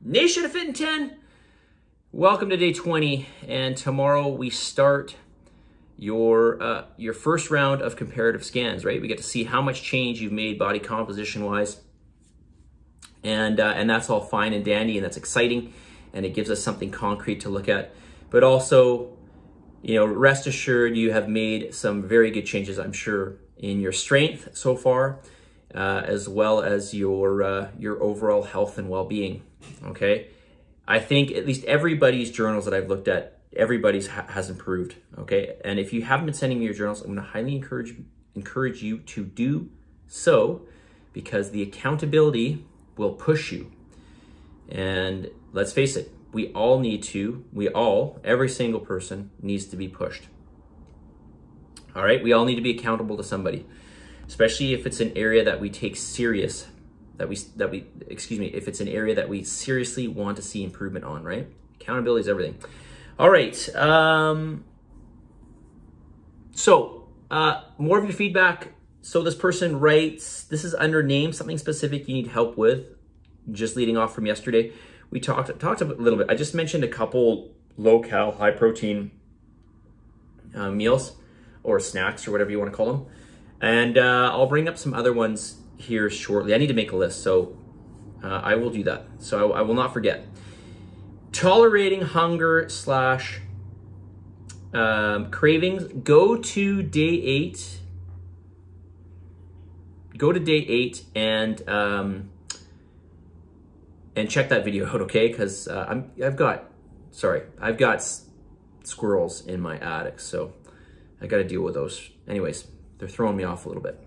Nation of Fit in 10, welcome to day 20, and tomorrow we start your first round of comparative scans, right? We get to see how much change you've made body composition-wise, and that's all fine and dandy, and that's exciting, and it gives us something concrete to look at. But also, you know, rest assured you have made some very good changes, I'm sure, in your strength so far, as well as your overall health and well-being. Okay, I think at least everybody's journals that I've looked at, everybody's has improved. Okay, and if you haven't been sending me your journals, I'm going to highly encourage you to do so, because the accountability will push you. And let's face it, every single person needs to be pushed. All right, we all need to be accountable to somebody, especially if it's an area that we take serious. If it's an area that we seriously want to see improvement on, right? Accountability is everything. All right. More of your feedback. So this person writes, this is under name, something specific you need help with. Just leading off from yesterday, we talked a little bit. I just mentioned a couple low-cal, high-protein meals or snacks or whatever you want to call them. And I'll bring up some other ones here shortly. I need to make a list, so I will do that. So I will not forget. Tolerating hunger / cravings. Go to day 8. Go to day 8 and check that video out, okay? Because I've got squirrels in my attic, so I got to deal with those. Anyways, they're throwing me off a little bit.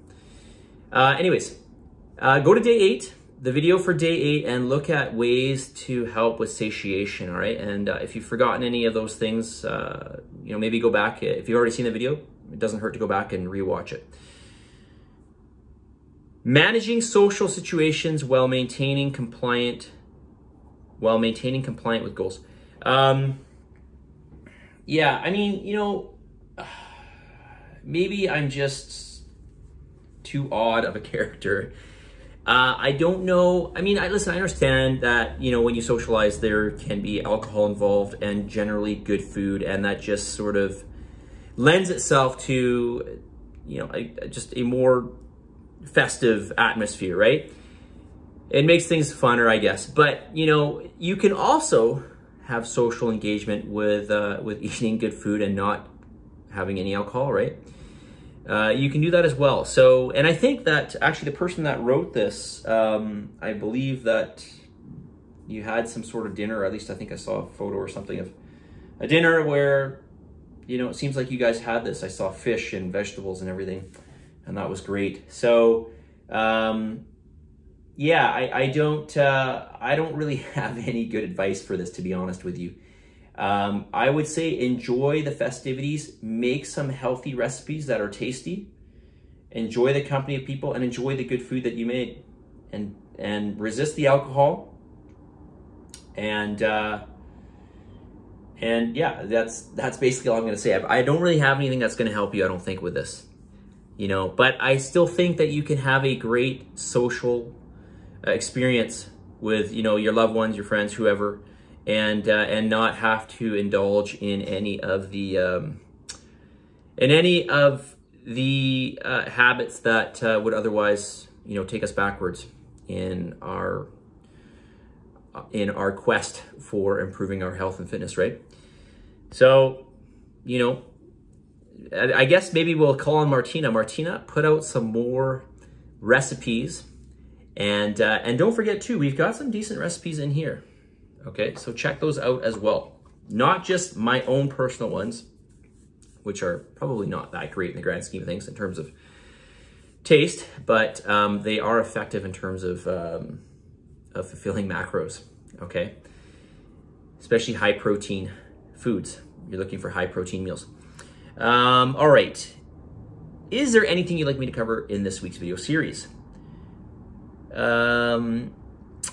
Go to day 8, the video for day 8, and look at ways to help with satiation, all right? And if you've forgotten any of those things, you know, maybe go back. If you've already seen the video, it doesn't hurt to go back and rewatch it. Managing social situations while maintaining compliant with goals. Yeah, I mean, you know, maybe I'm just too odd of a character. I don't know. I mean, listen, I understand that, you know, when you socialize, there can be alcohol involved and generally good food, and that just sort of lends itself to, you know, just a more festive atmosphere, right? It makes things funner, I guess. But, you know, you can also have social engagement with eating good food and not having any alcohol, right? You can do that as well. So, and I think that actually the person that wrote this, I believe that you had some sort of dinner, or at least I think I saw a photo or something of a dinner where, you know, it seems like you guys had this. I saw fish and vegetables and everything, and that was great. So, yeah, I don't really have any good advice for this, to be honest with you. I would say enjoy the festivities, make some healthy recipes that are tasty, enjoy the company of people, and enjoy the good food that you made, and resist the alcohol. And yeah, that's basically all I'm going to say. I don't really have anything that's going to help you, I don't think, with this, you know, but I still think that you can have a great social experience with, you know, your loved ones, your friends, whoever, and not have to indulge in any of the habits that would otherwise, you know, take us backwards in our quest for improving our health and fitness, right? So, you know, I guess maybe we'll call on Martina. Martina, put out some more recipes, and don't forget too, we've got some decent recipes in here. Okay, so check those out as well. Not just my own personal ones, which are probably not that great in the grand scheme of things in terms of taste, but they are effective in terms of fulfilling macros, okay? Especially high protein foods. You're looking for high protein meals. All right. Is there anything you'd like me to cover in this week's video series?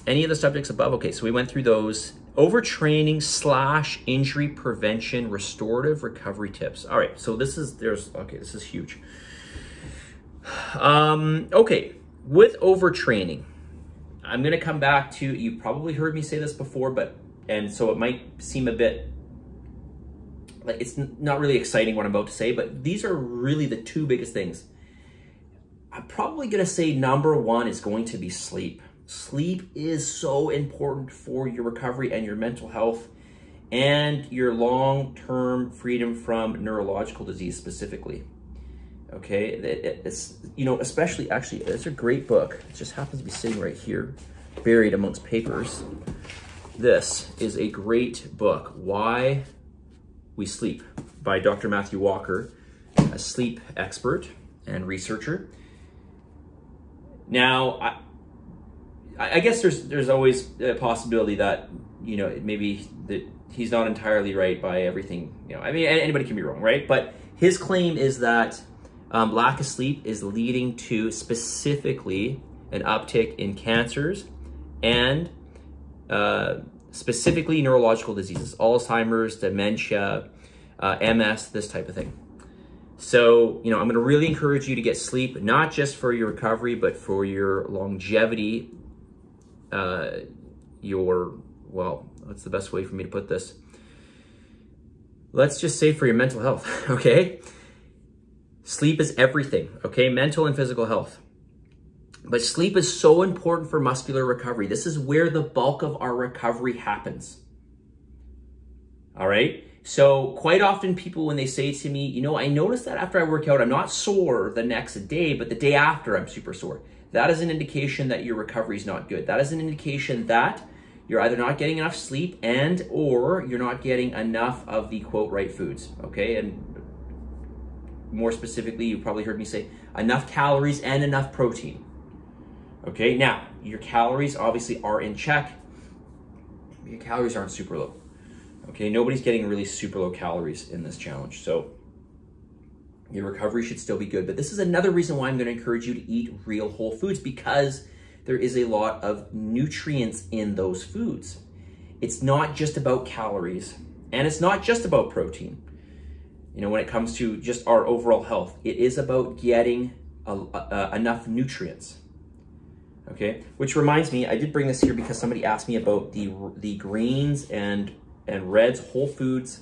Any of the subjects above? Okay, so we went through those. Overtraining / injury prevention, restorative recovery tips. All right, so this is huge. Okay, with overtraining, I'm gonna come back to, you probably heard me say this before, and so it might seem a bit like it's not really exciting what I'm about to say, but these are really the two biggest things. I'm probably gonna say number one is going to be sleep. Sleep is so important for your recovery and your mental health and your long-term freedom from neurological disease specifically. Okay, it's, you know, especially, actually, it's a great book. It just happens to be sitting right here, buried amongst papers. This is a great book, Why We Sleep, by Dr. Matthew Walker, a sleep expert and researcher. Now, I guess there's always a possibility that, you know, maybe that he's not entirely right by everything. You know, I mean, anybody can be wrong, right? But his claim is that lack of sleep is leading to specifically an uptick in cancers and specifically neurological diseases, Alzheimer's, dementia, MS, this type of thing. So, you know, I'm going to really encourage you to get sleep, not just for your recovery, but for your longevity, well, what's the best way for me to put this? Let's just say for your mental health, okay? Sleep is everything, okay? Mental and physical health. But sleep is so important for muscular recovery. This is where the bulk of our recovery happens. All right? So quite often people, when they say to me, you know, I notice that after I work out, I'm not sore the next day, but the day after I'm super sore. That is an indication that your recovery is not good. That is an indication that you're either not getting enough sleep and or you're not getting enough of the quote right foods, okay? And more specifically, you probably heard me say enough calories and enough protein. Okay, now your calories obviously are in check. Your calories aren't super low. Okay, nobody's getting really super low calories in this challenge. So your recovery should still be good. But this is another reason why I'm going to encourage you to eat real whole foods, because there is a lot of nutrients in those foods. It's not just about calories and it's not just about protein. You know, when it comes to just our overall health, it is about getting enough nutrients. Okay, which reminds me, I did bring this here because somebody asked me about the greens and reds Whole Foods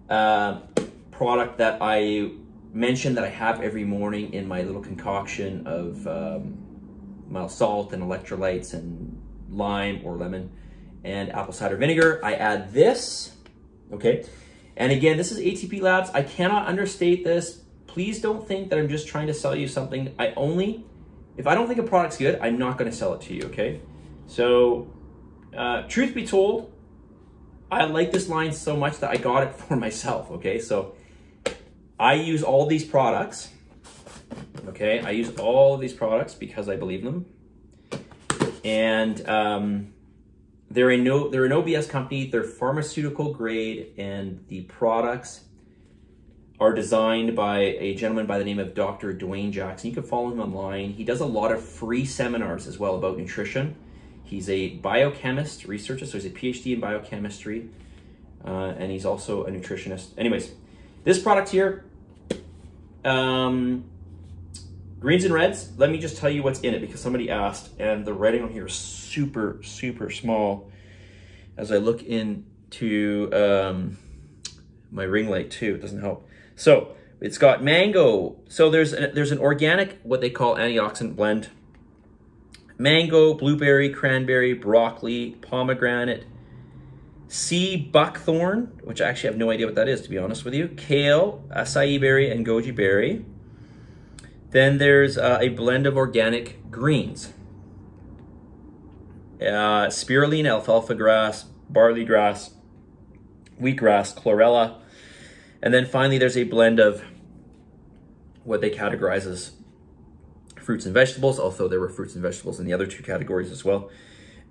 product that I mentioned that I have every morning in my little concoction of mild salt and electrolytes and lime or lemon and apple cider vinegar. I add this, okay? And again, this is ATP Labs. I cannot understate this. Please don't think that I'm just trying to sell you something. If I don't think a product's good, I'm not gonna sell it to you, okay? So, truth be told, I like this line so much that I got it for myself, okay? So, I use all these products, okay? I use all of these products because I believe in them. And they're an OBS company, they're pharmaceutical grade, and the products are designed by a gentleman by the name of Dr. Dwayne Jackson. You can follow him online. He does a lot of free seminars as well about nutrition. He's a biochemist, researcher, so he's a PhD in biochemistry, and he's also a nutritionist. Anyways, this product here, greens and reds, let me just tell you what's in it because somebody asked, and the writing on here is super, super small as I look into my ring light too. It doesn't help. So it's got mango. So there's an organic, what they call antioxidant blend. Mango, blueberry, cranberry, broccoli, pomegranate, sea buckthorn, which I actually have no idea what that is, to be honest with you, kale, acai berry, and goji berry. Then there's a blend of organic greens. Spirulina, alfalfa grass, barley grass, wheatgrass, chlorella. And then finally, there's a blend of what they categorize as fruits and vegetables, although there were fruits and vegetables in the other two categories as well.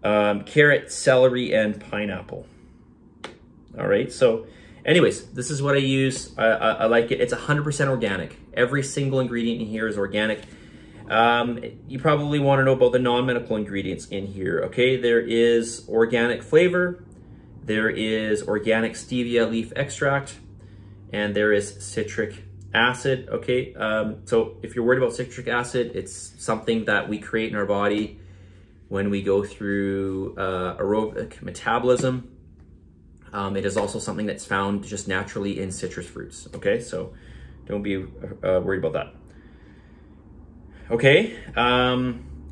Carrot, celery, and pineapple. All right, so anyways, this is what I use. I like it. It's 100% organic. Every single ingredient in here is organic. You probably want to know about the non-medical ingredients in here, okay? There is organic flavor, there is organic stevia leaf extract, and there is citric acid, okay? So if you're worried about citric acid, it's something that we create in our body when we go through aerobic metabolism. It is also something that's found just naturally in citrus fruits, okay? So don't be worried about that. Okay,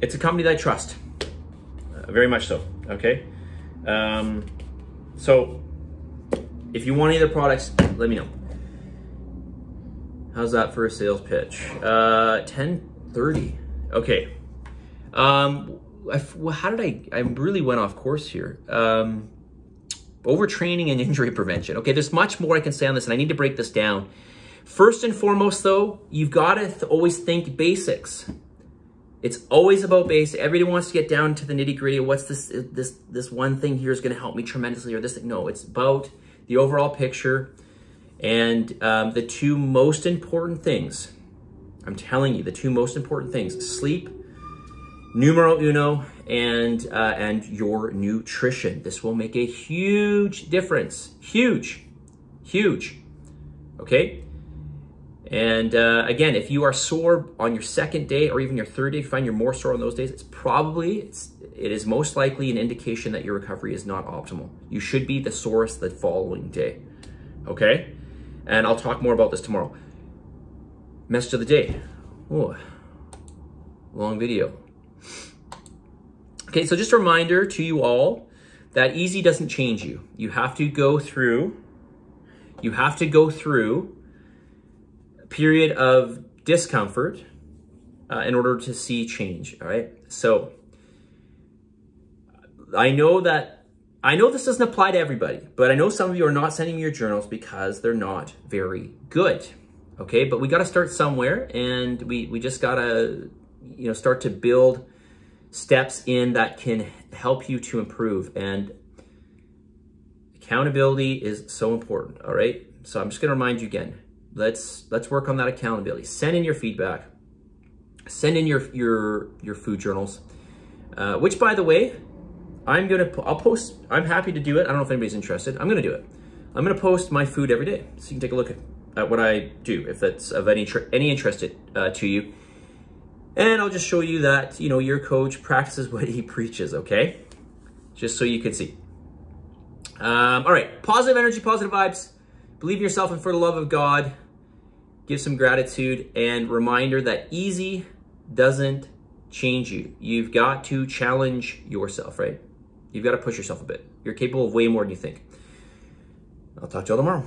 it's a company that I trust, very much so, okay? So if you want any other products, let me know. How's that for a sales pitch? 10:30, okay. How did I really went off course here. Overtraining and injury prevention. Okay, there's much more I can say on this, and I need to break this down. First and foremost, though, you've got to always think basics. It's always about basics. Everybody wants to get down to the nitty-gritty of what's this one thing here is going to help me tremendously, or this thing. No, it's about the overall picture. And the two most important things, I'm telling you, the two most important things: sleep, numero uno, and your nutrition. This will make a huge difference. Huge. Okay? And again, if you are sore on your second day or even your third day, if you find you're more sore on those days, it is most likely an indication that your recovery is not optimal. You should be the sorest the following day. Okay? And I'll talk more about this tomorrow. Message of the day. Oh, long video. Okay, so just a reminder to you all that easy doesn't change you. You have to go through a period of discomfort in order to see change, all right? So I know this doesn't apply to everybody, but I know some of you are not sending me your journals because they're not very good, okay? But we got to start somewhere, and we just got to, start to build steps in that can help you to improve. And accountability is so important, all right? So I'm just going to remind you again, let's work on that accountability. Send in your feedback. Send in your food journals, which, by the way, I'll post. I'm happy to do it. I don't know if anybody's interested. I'm going to do it. I'm going to post my food every day, so you can take a look at what I do, if that's of any interest to you. And I'll just show you that, your coach practices what he preaches, okay? Just so you can see. All right, positive energy, positive vibes. Believe in yourself and for the love of God. Give some gratitude, and reminder that easy doesn't change you. You've got to challenge yourself, right? You've got to push yourself a bit. You're capable of way more than you think. I'll talk to you all tomorrow.